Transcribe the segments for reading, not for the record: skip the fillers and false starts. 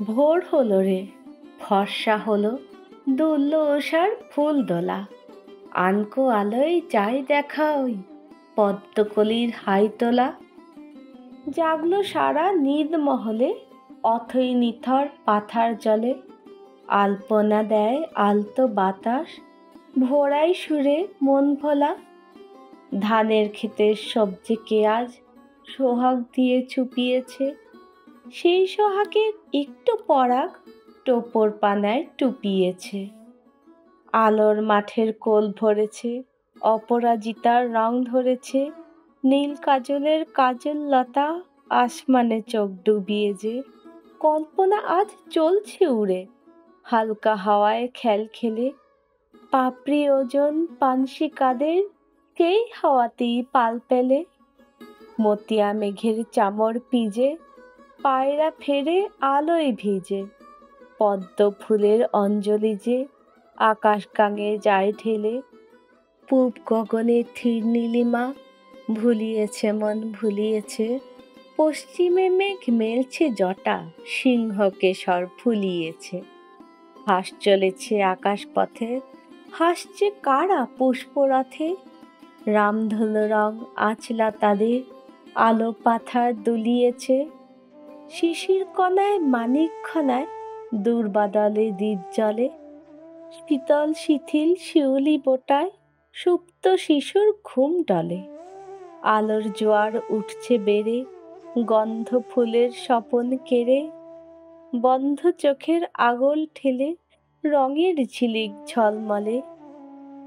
ভোর হলো রে, ফর্সা হলো, দুলল ওষার ফুল দোলা। আনকো আলোয় যাই দেখা ওই পদ্মকলির হাই তোলা। জাগলো সারা নিদ মহলে, অথই নিথর পাথার জলে। আলপনা দেয় আলতো বাতাস, ভোরাই সুরে মন ভোলা। ধানের ক্ষেতের সবজিকে আজ সোহাগ দিয়ে চুপিয়েছে। সেই সোহাগের একটু পরাগ টোপর পানায় টুপিয়েছে। আলোর মাঠের কোল ভরেছে, অপরাজিতার রং ধরেছে। নীল কাজলের কাজল লতা আসমানে চোখ ডুবিয়ে যে। কল্পনা আজ চলছে উড়ে, হালকা হাওয়ায় খেলখেলে। পাপড়ি ওজন পানসি কাদের, কেই হাওয়াতেই পাল পেলে। মতিয়া মেঘের চামর পিজে, পায়রা ফেরে আলোয় ভিজে। পদ্ম ফুলের অঞ্জলি যে আকাশ গাঙে যায় ঢেলে। পূব গগনে থির নীলিমা, ভুলিয়েছে মন ভুলিয়েছে। পশ্চিমে মেঘ মেলছে জটা, সিংহকে স্বর ফুলিয়েছে। হাঁস চলেছে আকাশ পথে, হাসছে কারা পুষ্পরথে। রামধনু রং আঁচলা তাদের, আলো পাথার দুলিয়েছে। শিশির কণায় মানিক খনায়, দূরবাদলে দ্বীপ জ্বলে। শীতল শিথিল শিউলি বোটায়, সুপ্ত শিশুর ঘুম ডলে। আলোর জোয়ার উঠছে বেড়ে, গন্ধ ফুলের স্বপন কেড়ে। বন্ধ চোখের আগল ঠেলে, রঙের ঝিলিক ঝলমলে।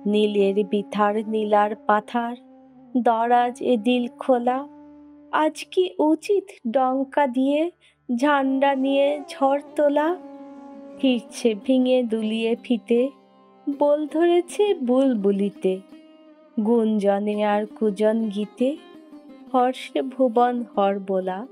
নীলের বিথার নীলার পাথার, দরাজ এ দিল খোলা। আজ কি উচিত ডঙ্কা দিয়ে, ঝান্ডা নিয়ে ঝড় তোলা। ফিরছে ভিঙে দুলিয়ে ফিতে, বোল ধরেছে বুলবুলিতে। গুঞ্জনে আর কুজন গীতে, হর্ষে ভুবন হরবোলা।